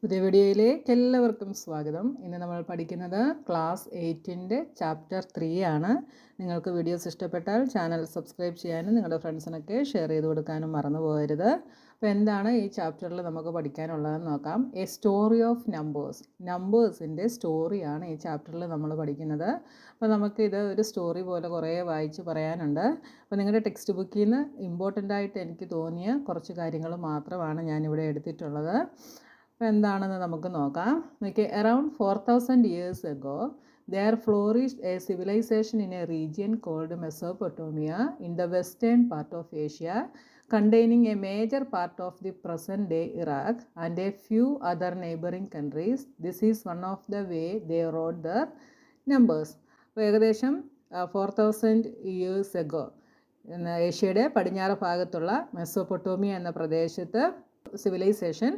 പുതിയ വീഡിയോയിലേക്ക് എല്ലാവർക്കും സ്വാഗതം. ഇന്ന് നമ്മൾ പഠിക്കുന്നത് ക്ലാസ് 8ൻ്റെ ചാപ്റ്റർ 3 ആണ്. നിങ്ങൾക്ക് വീഡിയോസ് ഇഷ്ടപ്പെട്ടാൽ ചാനൽ സബ്സ്ക്രൈബ് ചെയ്യാനും നിങ്ങളുടെ ഫ്രണ്ട്സിനൊക്കെ ഷെയർ ചെയ്ത് കൊടുക്കാനും മറന്നു പോകരുത്. അപ്പോൾ എന്താണ് ഈ ചാപ്റ്ററിൽ നമുക്ക് പഠിക്കാനുള്ളതെന്ന് നോക്കാം. A story of numbers. നമ്പേഴ്സിൻ്റെ സ്റ്റോറിയാണ് ഈ ചാപ്റ്ററിൽ നമ്മൾ പഠിക്കുന്നത്. അപ്പോൾ നമുക്കിത് ഒരു സ്റ്റോറി പോലെ കുറേ വായിച്ച് പറയാനുണ്ട്. അപ്പോൾ നിങ്ങളുടെ ടെക്സ്റ്റ് ബുക്കിൽ നിന്ന് ഇമ്പോർട്ടൻ്റ് ആയിട്ട് എനിക്ക് തോന്നിയ കുറച്ച് കാര്യങ്ങൾ മാത്രമാണ് ഞാനിവിടെ എടുത്തിട്ടുള്ളത്. അപ്പോൾ എന്താണെന്ന് നമുക്ക് നോക്കാം. Around 4000 years ago there flourished a civilization in a region called Mesopotamia in the western part of Asia, containing a major part of the present day Iraq and a few other neighboring countries. This is one of the way they wrote their numbers. അപ്പോൾ ഏകദേശം 4000 years ago ഏഷ്യയുടെ പടിഞ്ഞാറ് ഭാഗത്തുള്ള Mesopotamia എന്ന പ്രദേശത്ത് civilisation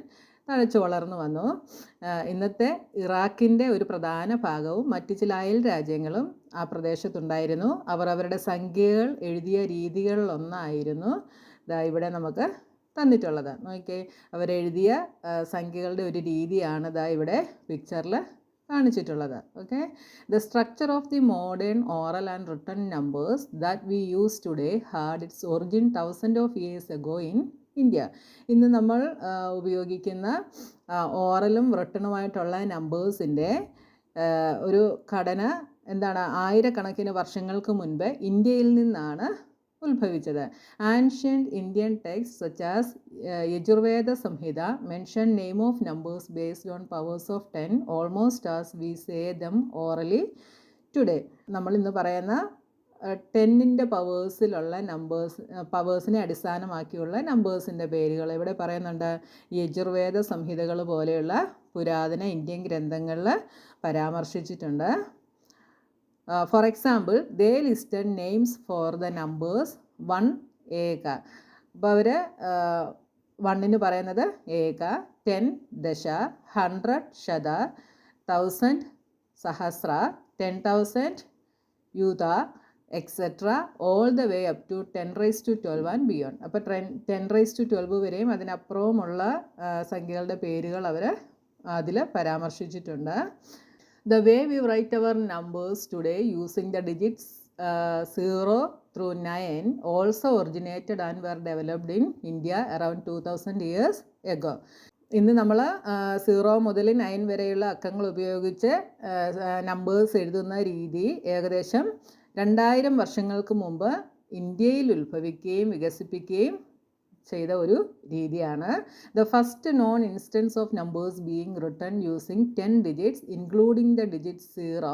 തഴച്ചു വളർന്നു വന്നു. ഇന്നത്തെ ഇറാഖിൻ്റെ ഒരു പ്രധാന ഭാഗവും മറ്റ് ചില അയൽ രാജ്യങ്ങളും ആ പ്രദേശത്തുണ്ടായിരുന്നു. അവർ അവരുടെ സംഖ്യകൾ എഴുതിയ രീതികളിലൊന്നായിരുന്നു ഇവിടെ നമുക്ക് തന്നിട്ടുള്ളത്. നോക്കിയേ, അവരെഴുതിയ സംഖ്യകളുടെ ഒരു രീതിയാണ് ഇവിടെ പിക്ചറിൽ കാണിച്ചിട്ടുള്ളത്. Okay, the structure of the modern oral and written numbers that we use today had its origin thousand of years ago in India. ഇന്ന് നമ്മൾ ഉപയോഗിക്കുന്ന ഓറലും റിട്ടണുമായിട്ടുള്ള നമ്പേഴ്സിൻ്റെ ഒരു ഘടന എന്താണ്, ആയിരക്കണക്കിന് വർഷങ്ങൾക്ക് മുൻപ് ഇന്ത്യയിൽ നിന്നാണ് ഉത്ഭവിച്ചത്. Ancient Indian text such as Yajurveda Samhita mention name of numbers based on powers of 10 almost as we say them orally today. നമ്മൾ ഇന്ന് പറയുന്ന 10ൻ്റെ പവേഴ്സിലുള്ള പവേഴ്സിനെ അടിസ്ഥാനമാക്കിയുള്ള നമ്പേഴ്സിൻ്റെ പേരുകൾ ഇവിടെ പറയുന്നുണ്ട്. യജുർവേദ സംഹിതകൾ പോലെയുള്ള പുരാതന ഇന്ത്യൻ ഗ്രന്ഥങ്ങളിൽ പരാമർശിച്ചിട്ടുണ്ട്. For example, they listed names for the numbers 1 ഏക. അപ്പോൾ അവർ 1ന് പറയുന്നത് ഏക, 10 ദശ, 100 ശത, 1000 സഹസ്ര, 10,000 യൂത, etcetera, all the way up to 10⁻12 and beyond. അപ്പോൾ 10⁻12 വരെയും അതിനപ്പുറവുമുള്ള സംഖ്യകളുടെ പേരുകൾ അവർ അതിൽ പരാമർശിച്ചിട്ടുണ്ട്. The way we write our numbers today using the digits 0 through 9 also originated and were developed in India around 2000 years ago. ഇന്ന് നമ്മൾ 0 മുതൽ 9 വരെയുള്ള അക്കങ്ങൾ ഉപയോഗിച്ച് നമ്പേഴ്സ് എഴുതുന്ന രീതി ഏകദേശം 2000 വർഷങ്ങൾക്ക് മുമ്പ് ഇന്ത്യയിൽ ഉത്ഭവിക്കുകയും വികസിപ്പിക്കുകയും ചെയ്ത ഒരു രീതിയാണ്. The first known instance of numbers being written using 10 digits including the digit 0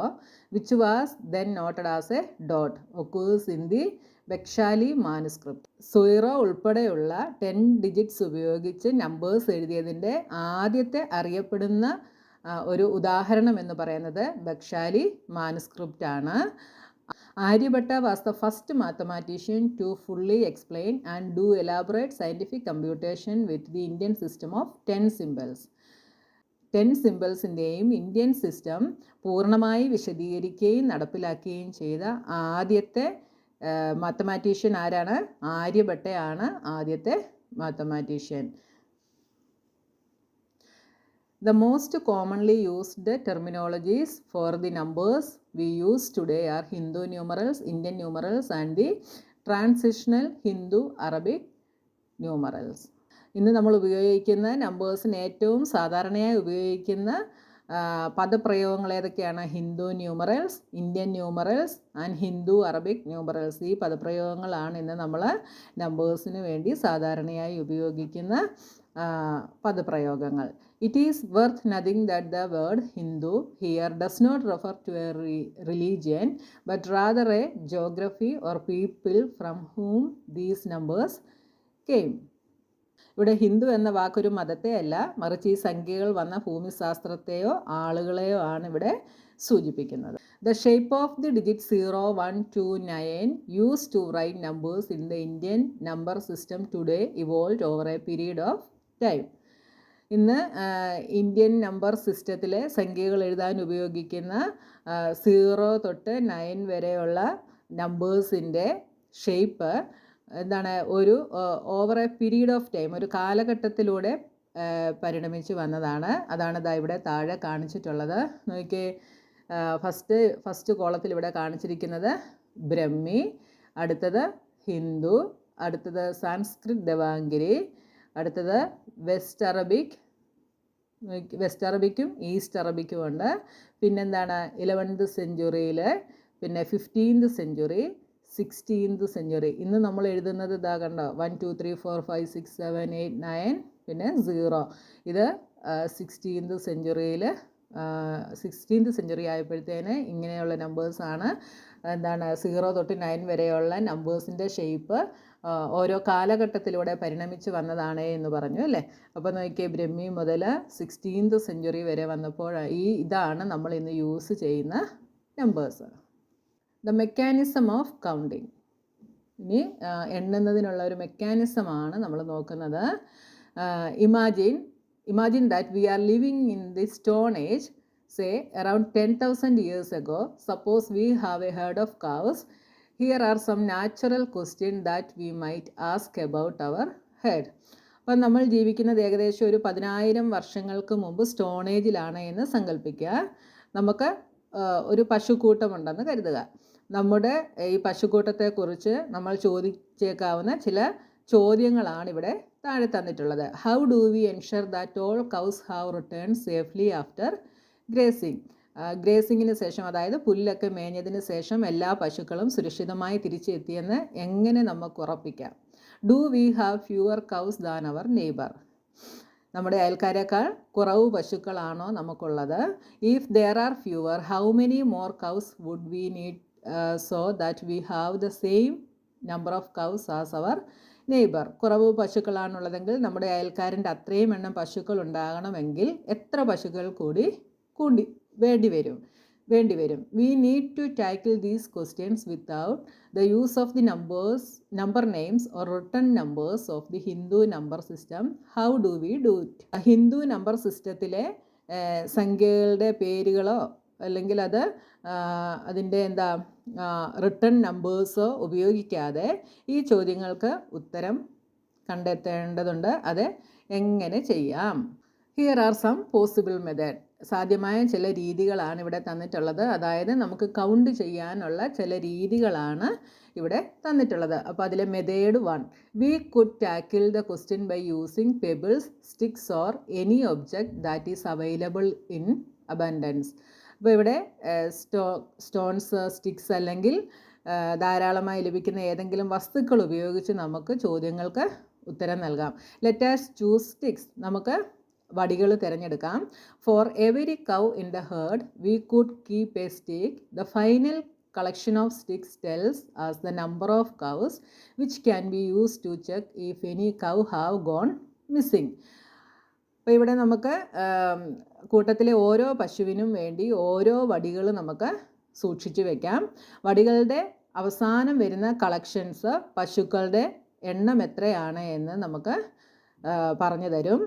which was then noted as a dot occurs in the Bakhshali manuscript. 0 ഉൾപ്പെടെയുള്ള 10 digits ഉപയോഗിച്ച് നമ്പേഴ്സ് എഴുതിയതിൻ്റെ ആദ്യത്തെ അറിയപ്പെടുന്ന ഒരു ഉദാഹരണം എന്ന് പറയുന്നത് ബക്ഷാലി മാനുസ്ക്രിപ്റ്റ് ആണ്. Aryabhatta was the first mathematician to fully explain and do elaborate scientific computation with the Indian system of 10 symbols. 10 symbolസിൻ്റെയും Indian system പൂർണ്ണമായി വിശദീകരിക്കുകയും നടപ്പിലാക്കുകയും ചെയ്ത ആദ്യത്തെ മാത്തമാറ്റീഷ്യൻ ആരാണ്? ആര്യഭട്ടയാണ് ആദ്യത്തെ mathematician. The most commonly used terminologies for the numbers we use today are Hindu numerals, Indian numerals and the transitional Hindu-Arabic numerals. ഇന്ന് നമ്മൾ ഉപയോഗിക്കുന്ന നമ്പേഴ്സിന് ഏറ്റവും സാധാരണയായി ഉപയോഗിക്കുന്ന പദപ്രയോഗങ്ങൾ ഏതൊക്കെയാണ്? Hindu numerals, Indian numerals and Hindu Arabic numerals. ഈ പദപ്രയോഗങ്ങളാണ് ഇന്ന് നമ്മൾ നമ്പേഴ്സിന് വേണ്ടി സാധാരണയായി ഉപയോഗിക്കുന്ന പദപ്രയോഗങ്ങൾ. It is worth noting that the word Hindu here does not refer to a religion but rather a geography or people from whom these numbers came. ഇവിടെ ഹിന്ദു എന്ന വാക്കൊരു മതത്തെ അല്ല, മറിച്ച് ഈ സംഖ്യകൾ വന്ന ഭൂമിശാസ്ത്രത്തെയോ ആളുകളെയോ ആണ് ഇവിടെ സൂചിപ്പിക്കുന്നത്. The shape of the digit 0, 1, 2, 9 used to write numbers in the Indian number system today evolved over a period of time. ഇന്ന് ഇന്ത്യൻ നമ്പർ സിസ്റ്റത്തിലെ സംഖ്യകൾ എഴുതാൻ ഉപയോഗിക്കുന്ന 0 തൊട്ട് 9 വരെയുള്ള നമ്പേഴ്സിൻ്റെ ഷേപ്പ് എന്താണ്? ഒരു over A period of time, ഒരു കാലഘട്ടത്തിലൂടെ പരിണമിച്ച് വന്നതാണ്. അതാണ് ദാ ഇവിടെ താഴെ കാണിച്ചിട്ടുള്ളത്. നോക്കിയേ, ഫസ്റ്റ് കോളത്തിൽ ഇവിടെ കാണിച്ചിരിക്കുന്നത് ബ്രഹ്മി, അടുത്തത് ഹിന്ദു, അടുത്തത് സാൻസ്ക്രിറ്റ് ദേവാംഗിരി, അടുത്തത് വെസ്റ്റ് അറബിക്കും ഈസ്റ്റ് അറബിക്കും ഉണ്ട്. പിന്നെന്താണ് 11th സെഞ്ച്വറിയിൽ, പിന്നെ 15th സെഞ്ച്വറി, 16th സെഞ്ച്വറി. ഇന്ന് നമ്മൾ എഴുതുന്നത് ഇതാ കണ്ടോ, 1 2 3 4 5 6 7 8 9 പിന്നെ 0. ഇത് 16th സെഞ്ച്വറിയിൽ 16th സെഞ്ച്വറി ആയപ്പോഴത്തേന് ഇങ്ങനെയുള്ള നമ്പേഴ്സാണ്. എന്താണ് 0 തൊട്ട് 9 വരെയുള്ള നമ്പേഴ്സിൻ്റെ ഷേപ്പ് ഓരോ കാലഘട്ടത്തിലൂടെ പരിണമിച്ച് വന്നതാണ് എന്ന് പറഞ്ഞു അല്ലേ. അപ്പോൾ നോക്കിയേ, ബ്രഹ്മി മുതൽ 16th സെഞ്ച്വറി വരെ വന്നപ്പോൾ ഇതാണ് നമ്മൾ ഇന്ന് യൂസ് ചെയ്യുന്ന numbers. The mechanism of counting. ഇനി എണ്ണുന്നതിനുള്ള ഒരു മെക്കാനിസമാണ് നമ്മൾ നോക്കുന്നത്. Imagine that we are living in the Stone Age, say around 10,000 years ago. Suppose we have a herd of cows. Here are some natural questions that we might ask about our herd. അപ്പം നമ്മൾ ജീവിക്കുന്നത് ഏകദേശം ഒരു 10,000 വർഷങ്ങൾക്ക് മുമ്പ് stone ഏജിലാണ് എന്ന് സങ്കല്പിക്കുക. നമുക്ക് ഒരു പശുക്കൂട്ടമുണ്ടെന്ന് കരുതുക. നമ്മുടെ ഈ പശുക്കൂട്ടത്തെക്കുറിച്ച് നമ്മൾ ചോദിച്ചേക്കാവുന്ന ചില ചോദ്യങ്ങളാണ് ഇവിടെ താഴെ തന്നിട്ടുള്ളത്. How do we ensure that all cows have return safely after grazing. ഗ്രേസിങ്ങിന് ശേഷം, അതായത് പുല്ലൊക്കെ മേഞ്ഞതിന് ശേഷം എല്ലാ പശുക്കളും സുരക്ഷിതമായി തിരിച്ചെത്തിയെന്ന് എങ്ങനെ നമുക്ക് ഉറപ്പിക്കാം? Do we have fewer cows than our neighbour. നമ്മുടെ അയൽക്കാരേക്കാൾ കുറവ് പശുക്കളാണോ നമുക്കുള്ളത്? If there are fewer, how many more cows would we need so that we have the same number of cows as our neighbour. കുറവ് പശുക്കളാണുള്ളതെങ്കിൽ നമ്മുടെ അയൽക്കാരൻ്റെ അത്രയും എണ്ണം പശുക്കൾ ഉണ്ടാകണമെങ്കിൽ എത്ര പശുക്കൾ കൂടി വേണ്ടി വരും. We need to tackle these questions without the use of the number names or written numbers of the Hindu number system. How do we do it? Hindu number സിസ്റ്റത്തിലെ സംഖ്യകളുടെ പേരുകളോ അല്ലെങ്കിൽ അതിൻ്റെ റിട്ടൺ നമ്പേഴ്സോ ഉപയോഗിക്കാതെ ഈ ചോദ്യങ്ങൾക്ക് ഉത്തരം കണ്ടെത്തേണ്ടതുണ്ട്. അത് എങ്ങനെ ചെയ്യാം? Here are some possible method. സാധ്യമായ ചില രീതികളാണ് ഇവിടെ തന്നിട്ടുള്ളത്. അതായത് നമുക്ക് കൗണ്ട് ചെയ്യാനുള്ള ചില രീതികളാണ് ഇവിടെ തന്നിട്ടുള്ളത്. അപ്പോൾ അതിലെ method 1, we could tackle the question by using pebbles, sticks or any object that is available in abundance. അപ്പോൾ ഇവിടെ സ്റ്റോൺസ്, സ്റ്റിക്സ് അല്ലെങ്കിൽ ധാരാളമായി ലഭിക്കുന്ന ഏതെങ്കിലും വസ്തുക്കൾ ഉപയോഗിച്ച് നമുക്ക് ചോദ്യങ്ങൾക്ക് ഉത്തരം നൽകാം. Let's choose sticks. നമുക്ക് വടികൾ തിരഞ്ഞെടുക്കാം. For every cow in the heard we could keep A stick. The final collection of sticks tells us the number of cows which can be used to check if any cow have gone missing. അപ്പോൾ ഇവിടെ നമുക്ക് കൂട്ടത്തിലെ ഓരോ പശുവിനും വേണ്ടി ഓരോ വടികൾ നമുക്ക് സൂക്ഷിച്ചു വെക്കാം. വടികളുടെ അവസാനം വരുന്ന കളക്ഷൻസ് പശുക്കളുടെ എണ്ണം എത്രയാണ് എന്ന് നമുക്ക് പറഞ്ഞു തരും.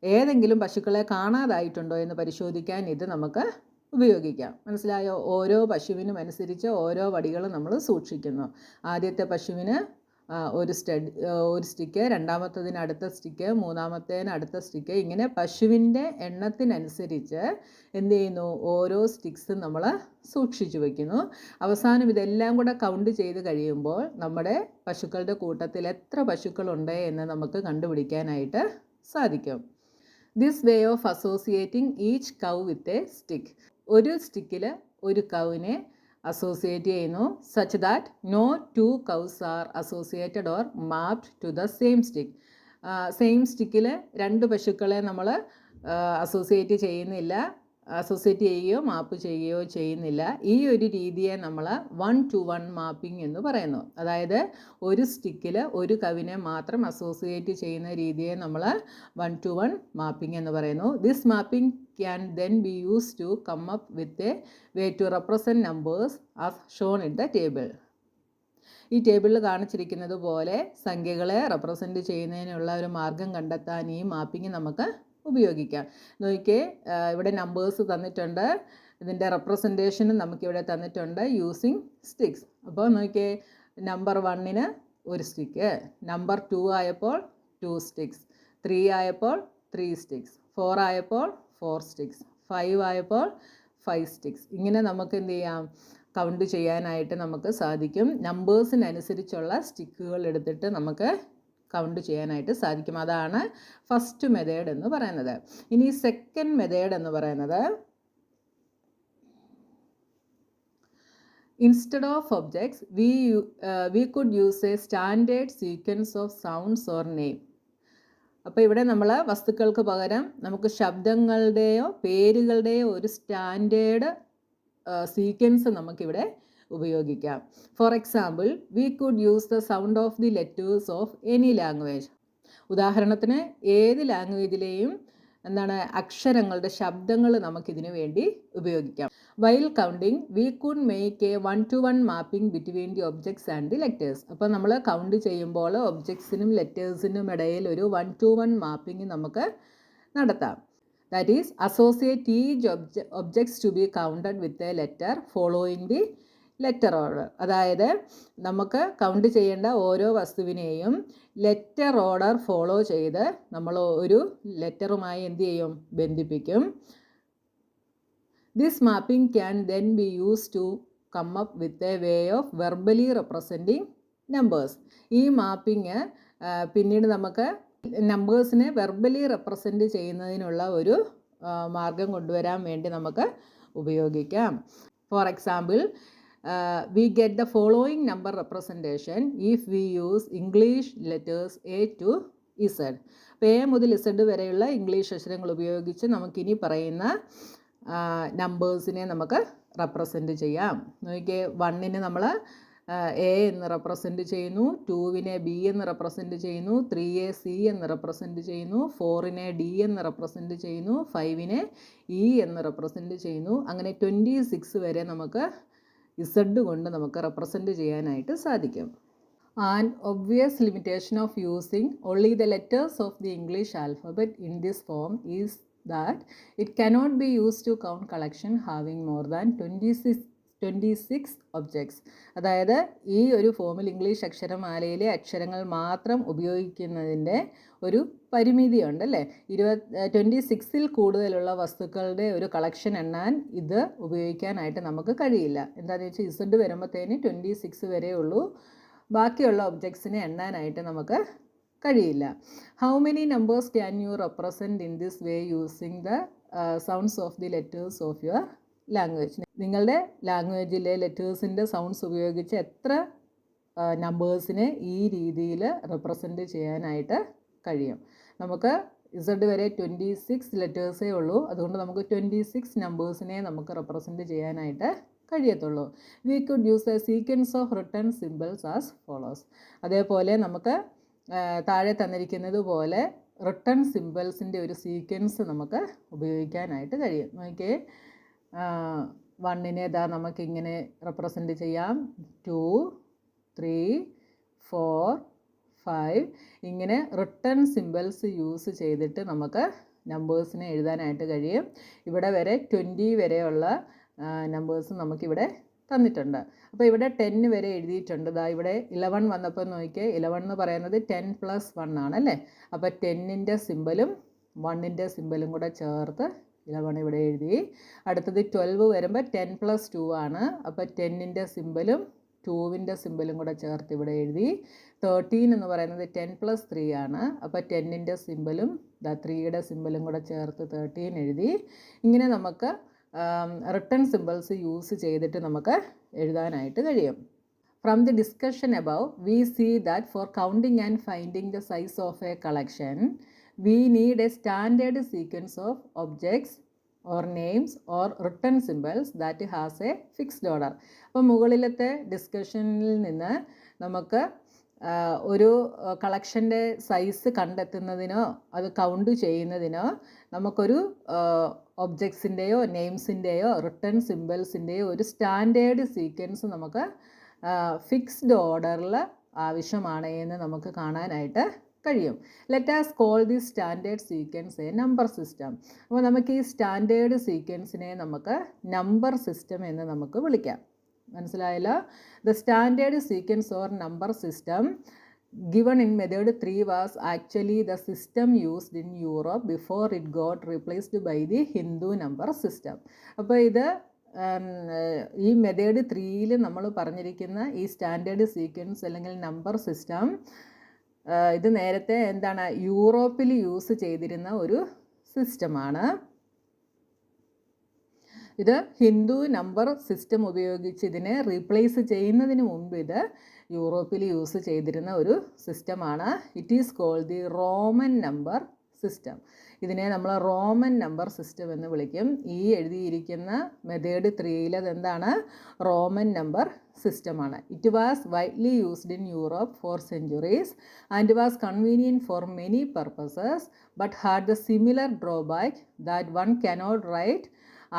ഏതെങ്കിലും പശുക്കളെ കാണാതായിട്ടുണ്ടോ എന്ന് പരിശോധിക്കാൻ ഇത് നമുക്ക് ഉപയോഗിക്കാം. മനസ്സിലായോ? ഓരോ പശുവിനും അനുസരിച്ച് ഓരോ വടികൾ നമ്മൾ സൂക്ഷിക്കുന്നു. ആദ്യത്തെ പശുവിന് ഒരു സ്റ്റിക്ക്, രണ്ടാമത്തതിന് അടുത്ത സ്റ്റിക്ക്, മൂന്നാമത്തേന് അടുത്ത സ്റ്റിക്ക്, ഇങ്ങനെ പശുവിൻ്റെ എണ്ണത്തിനനുസരിച്ച് എന്ത് ചെയ്യുന്നു? ഓരോ സ്റ്റിക്സും നമ്മൾ സൂക്ഷിച്ചു വയ്ക്കുന്നു. അവസാനം ഇതെല്ലാം കൂടെ കൗണ്ട് ചെയ്ത് കഴിയുമ്പോൾ നമ്മുടെ പശുക്കളുടെ കൂട്ടത്തിൽ എത്ര പശുക്കളുണ്ട് എന്ന് നമുക്ക് കണ്ടുപിടിക്കാനായിട്ട് സാധിക്കും. This way of associating each cow with a stick. ഒരു സ്റ്റിക്കിൽ ഒരു കൗവിനെ അസോസിയേറ്റ് ചെയ്യുന്നു. Such that no 2 cows are associated or mapped to the same stick. Same സ്റ്റിക്കിൽ 2 പശുക്കളെ നമ്മൾ അസോസിയേറ്റ് ചെയ്യുകയോ മാപ്പ് ചെയ്യുകയോ ചെയ്യുന്നില്ല. ഈ ഒരു രീതിയെ നമ്മൾ 1-to-1 മാപ്പിംഗ് എന്ന് പറയുന്നു. അതായത് ഒരു സ്റ്റിക്കിൽ ഒരു കവിനെ മാത്രം അസോസിയേറ്റ് ചെയ്യുന്ന രീതിയെ നമ്മൾ 1-to-1 മാപ്പിംഗ് എന്ന് പറയുന്നു. This mapping can then be use to come up with a way to represent numbers as shown in the table. ഈ ടേബിളിൽ കാണിച്ചിരിക്കുന്നത് പോലെ സംഖ്യകളെ റെപ്രസെൻറ്റ് ചെയ്യുന്നതിനുള്ള ഒരു മാർഗം കണ്ടെത്താൻ ഈ മാപ്പിംഗ് നമുക്ക് ഉപയോഗിക്കാം. നോക്കിയേ, ഇവിടെ നമ്പേഴ്സ് തന്നിട്ടുണ്ട്, ഇതിൻ്റെ റെപ്രസെൻറ്റേഷനും നമുക്കിവിടെ തന്നിട്ടുണ്ട് യൂസിങ് സ്റ്റിക്സ്. അപ്പോൾ നോക്കിയേ, നമ്പർ 1-ന് 1 സ്റ്റിക്ക്, നമ്പർ 2 ആയപ്പോൾ 2 സ്റ്റിക്സ്, 3 ആയപ്പോൾ 3 sticks, 4 ആയപ്പോൾ 4 sticks, 5 ആയപ്പോൾ 5 sticks. ഇങ്ങനെ നമുക്ക് എന്ത് ചെയ്യാം, കൗണ്ട് ചെയ്യാനായിട്ട് നമുക്ക് സാധിക്കും. നമ്പേഴ്സിനനുസരിച്ചുള്ള സ്റ്റിക്കുകൾ എടുത്തിട്ട് നമുക്ക് കൗണ്ട് ചെയ്യാനായിട്ട് സാധിക്കും. അതാണ് ഫസ്റ്റ് മെത്തേഡ് എന്ന് പറയുന്നത്. ഇനി സെക്കൻഡ് മെത്തേഡ് എന്ന് പറയുന്നത്, instead of objects we could use a standard sequence of sounds or name. അപ്പോൾ ഇവിടെ നമ്മൾ വസ്തുക്കൾക്ക് പകരം നമുക്ക് ശബ്ദങ്ങളുടെയോ പേരുകളുടെയോ ഒരു സ്റ്റാൻഡേർഡ് സീക്വൻസ് നമുക്കിവിടെ ഉപയോഗിക്കാം. For example, V could use the sound of the letters of any language. ഉദാഹരണത്തിന് ഏത് ലാംഗ്വേജിലെയും അക്ഷരങ്ങളുടെ ശബ്ദങ്ങൾ നമുക്കിതിനു വേണ്ടി ഉപയോഗിക്കാം. While counting we could make A 1-to-1 mapping between the objects and the letters. അപ്പോൾ നമ്മൾ കൗണ്ട് ചെയ്യുമ്പോൾ ഒബ്ജക്ട്സിനും ലെറ്റേഴ്സിനും ഇടയിൽ ഒരു 1-to-1 മാപ്പിംഗ് നമുക്ക് നടത്താം. That is associate each objects to be counted with a letter following the letter order. അതായത് നമുക്ക് count ചെയ്യേണ്ട ഓരോ വസ്തുവിനെയും ലെറ്റർ ഓർഡർ ഫോളോ ചെയ്ത് നമ്മൾ ഒരു ലെറ്ററുമായി എന്ത് ചെയ്യും, ബന്ധിപ്പിക്കും. This mapping can then be use to come up with a way of verbally representing numbers. ഈ മാപ്പിംഗ് പിന്നീട് നമുക്ക് നമ്പേഴ്സിനെ വെർബലി റെപ്രസെൻറ്റ് ചെയ്യുന്നതിനുള്ള ഒരു മാർഗം കൊണ്ടുവരാൻ വേണ്ടി നമുക്ക് ഉപയോഗിക്കാം. For example, we get the following number representation if we use English letters A to Z. അപ്പോൾ A മുതൽ Z വരെയുള്ള ഇംഗ്ലീഷ് അക്ഷരങ്ങൾ ഉപയോഗിച്ച് നമുക്കിനി പറയുന്ന നമ്പേഴ്സിനെ നമുക്ക് റെപ്രസെൻറ്റ് ചെയ്യാം. നോക്കിയേ, 1-ന് നമ്മൾ A എന്ന് റെപ്രസെൻറ്റ് ചെയ്യുന്നു, 2-നെ B എന്ന് റെപ്രസെൻറ്റ് ചെയ്യുന്നു, 3-യെ C എന്ന് റെപ്രസെൻറ്റ് ചെയ്യുന്നു, 4-നെ D എന്ന് റെപ്രസെൻറ്റ് ചെയ്യുന്നു, 5-നെ E എന്ന് റെപ്രസെൻറ്റ് ചെയ്യുന്നു. അങ്ങനെ 26 വരെ നമുക്ക് Z കൊണ്ട് നമുക്ക് റെപ്രസെൻറ്റ് ചെയ്യാനായിട്ട് സാധിക്കും. And obvious limitation of using only the letters of the English alphabet in this form is that it cannot be use to count collection having more than 26 objects. അതായത് ഈ ഒരു ഫോമിൽ ഇംഗ്ലീഷ് അക്ഷരമാലയിലെ അക്ഷരങ്ങൾ മാത്രം ഉപയോഗിക്കുന്നതിൻ്റെ ഒരു പരിമിതിയുണ്ട് അല്ലേ. 26-ൽ കൂടുതലുള്ള വസ്തുക്കളുടെ ഒരു കളക്ഷൻ എണ്ണാൻ ഇത് ഉപയോഗിക്കാനായിട്ട് നമുക്ക് കഴിയില്ല. എന്താണെന്ന് വെച്ചാൽ Z വരുമ്പോഴത്തേന് 26 വരെ ഉള്ളൂ, ബാക്കിയുള്ള ഒബ്ജക്ട്സിനെ എണ്ണാനായിട്ട് നമുക്ക് കഴിയില്ല. How many numbers can you represent in this way using the sounds of the letters of your language. നിങ്ങളുടെ ലാംഗ്വേജിലെ ലെറ്റേഴ്സിൻ്റെ സൗണ്ട്സ് ഉപയോഗിച്ച് എത്ര നമ്പേഴ്സിനെ ഈ രീതിയിൽ റെപ്രസെൻറ്റ് ചെയ്യാനായിട്ട് കഴിയും? നമുക്ക് Z വരെ 26 ലെറ്റേഴ്സേ ഉള്ളൂ, അതുകൊണ്ട് നമുക്ക് 26 നമ്പേഴ്സിനെ നമുക്ക് റെപ്രസെൻറ്റ് ചെയ്യാനായിട്ട് കഴിയത്തുള്ളൂ. We could use a sequence of written symbols as follows. അതേപോലെ നമുക്ക് താഴെ തന്നിരിക്കുന്നത് പോലെ റിട്ടൺ സിമ്പിൾസിൻ്റെ ഒരു സീക്വൻസ് നമുക്ക് ഉപയോഗിക്കാനായിട്ട് കഴിയും. നോക്കിയേ, 1-നെ നമുക്കിങ്ങനെ റെപ്രസെൻറ്റ് ചെയ്യാം, 2, 3, 4, 5 ഇങ്ങനെ റിട്ടൺ സിമ്പിൾസ് യൂസ് ചെയ്തിട്ട് നമുക്ക് നമ്പേഴ്സിനെ എഴുതാനായിട്ട് കഴിയും. ഇവിടെ വരെ 20 വരെയുള്ള നമ്പേഴ്സ് നമുക്കിവിടെ തന്നിട്ടുണ്ട്. അപ്പോൾ ഇവിടെ 10 വരെ എഴുതിയിട്ടുണ്ട്. ഇവിടെ 11 വന്നപ്പോൾ നോക്കിയാൽ 11 എന്ന് പറയുന്നത് 10 + 1 ആണല്ലേ. അപ്പോൾ 10-ൻ്റെ സിമ്പലും 1-ൻ്റെ സിമ്പലും കൂടെ ചേർത്ത് 11 ഇവിടെ എഴുതി. അടുത്തത് 12 വരുമ്പോൾ 10 + 2 ആണ്. അപ്പോൾ 10-ൻ്റെ സിമ്പലും 2-ൻ്റെ സിമ്പലും കൂടെ ചേർത്ത് ഇവിടെ എഴുതി. 13 എന്ന് പറയുന്നത് 10 + 3 ആണ്. അപ്പോൾ 10-ൻ്റെ സിമ്പലും 3-യുടെ സിമ്പലും കൂടെ ചേർത്ത് 13 എഴുതി. ഇങ്ങനെ നമുക്ക് റിട്ടൺ സിമ്പിൾസ് യൂസ് ചെയ്തിട്ട് നമുക്ക് എഴുതാനായിട്ട് കഴിയും. From the discussion above, we see that for counting and finding the size of a collection, we need a standard sequence of objects or names or written symbols that has a fixed order. അപ്പോൾ മുകളിലത്തെ ഡിസ്കഷനിൽ നിന്ന് നമുക്ക് ഒരു കളക്ഷൻ്റെ size കണ്ടെത്തുന്നതിനോ അത് count ചെയ്യുന്നതിനോ നമുക്കൊരു ഒബ്ജക്ട്സിൻ്റെയോ നെയിംസിൻ്റെയോ written സിമ്പിൾസിൻ്റെയോ ഒരു standard sequence നമുക്ക് ഫിക്സ്ഡ് ഓർഡറിൽ ആവശ്യമാണ് എന്ന് നമുക്ക് കാണാനായിട്ട് കഴിയും. Let us call this standard sequence a number system. അപ്പോൾ നമുക്ക് ഈ സ്റ്റാൻഡേർഡ് സീക്വൻസിനെ നമുക്ക് നമ്പർ സിസ്റ്റം എന്ന് നമുക്ക് വിളിക്കാം. മനസ്സിലായല്ലോ? The standard sequence or number system given in method 3 was actually the system used in Europe before it got replaced by the Hindu number system. അപ്പോൾ ഇത് ഈ മെത്തേഡ് 3യിൽ നമ്മൾ പറഞ്ഞിരിക്കുന്ന ഈ സ്റ്റാൻഡേർഡ് സീക്വൻസ് അല്ലെങ്കിൽ നമ്പർ സിസ്റ്റം ഇത് നേരത്തെ എന്താണ് യൂറോപ്പിൽ യൂസ് ചെയ്തിരുന്ന ഒരു സിസ്റ്റമാണ്. ഇത് ഹിന്ദു നമ്പർ സിസ്റ്റം ഉപയോഗിച്ച് ഇതിനെ റീപ്ലേസ് ചെയ്യുന്നതിന് മുമ്പ് ഇത് യൂറോപ്പിൽ യൂസ് ചെയ്തിരുന്ന ഒരു സിസ്റ്റമാണ്. It is called the Roman number system. ഇതിനെ നമ്മൾ റോമൻ നമ്പർ സിസ്റ്റം എന്ന് വിളിക്കും. ഈ എഴുതിയിരിക്കുന്ന മെത്തേഡ് 3യിൽ അതെന്താണ് റോമൻ നമ്പർ സിസ്റ്റമാണ്. It was widely used in Europe for centuries and was convenient for many purposes but had the similar drawback that one cannot write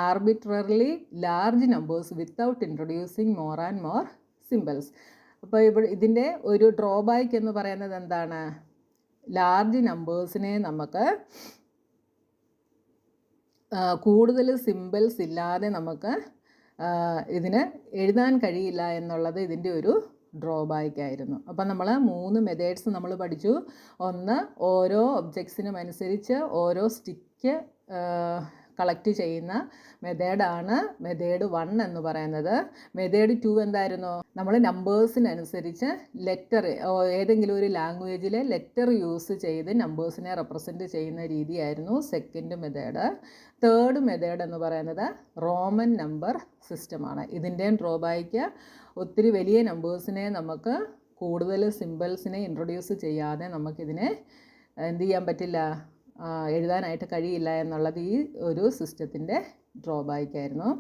arbitrarily large numbers without introducing more and more symbols. അപ്പോൾ ഇതിൻ്റെ ഒരു drawback എന്ന് പറയുന്നത് എന്താണ്? Large നമ്പേഴ്സിനെ നമുക്ക് കൂടുതൽ symbols ഇല്ലാതെ നമുക്ക് ഇതിന് എഴുതാൻ കഴിയില്ല എന്നുള്ളത് ഇതിൻ്റെ ഒരു ഡ്രോബാക്ക് ആയിരുന്നു. അപ്പം നമ്മൾ 3 മെത്തേഡ്സ് നമ്മൾ പഠിച്ചു. ഒന്ന്, ഓരോ ഒബ്ജക്ട്സിനും അനുസരിച്ച് ഓരോ സ്റ്റിക്ക് കളക്ട് ചെയ്യുന്ന മെത്തേഡാണ് മെത്തേഡ് 1 എന്ന് പറയുന്നത്. മെത്തേഡ് 2 എന്തായിരുന്നു? നമ്മൾ നമ്പേഴ്സിനനുസരിച്ച് ലെറ്റർ ഏതെങ്കിലും ഒരു ലാംഗ്വേജിലെ ലെറ്റർ യൂസ് ചെയ്ത് നമ്പേഴ്സിനെ റെപ്രസെൻറ്റ് ചെയ്യുന്ന രീതിയായിരുന്നു സെക്കൻഡ് മെത്തേഡ്. തേർഡ് മെത്തേഡ് എന്ന് പറയുന്നത് റോമൻ നമ്പർ സിസ്റ്റമാണ്. ഇതിൻ്റെയും ഡ്രോബാക്ക് ഒത്തിരി വലിയ നമ്പേഴ്സിനെ നമുക്ക് കൂടുതൽ സിമ്പിൾസിനെ ഇൻട്രൊഡ്യൂസ് ചെയ്യാതെ നമുക്കിതിനെ എന്ത് ചെയ്യാൻ പറ്റില്ല, എഴുതാനായിട്ട് കഴിയില്ല എന്നുള്ളത് ഈ ഒരു സിസ്റ്റത്തിൻ്റെ ഡ്രോബാക്ക് ആയിരുന്നു.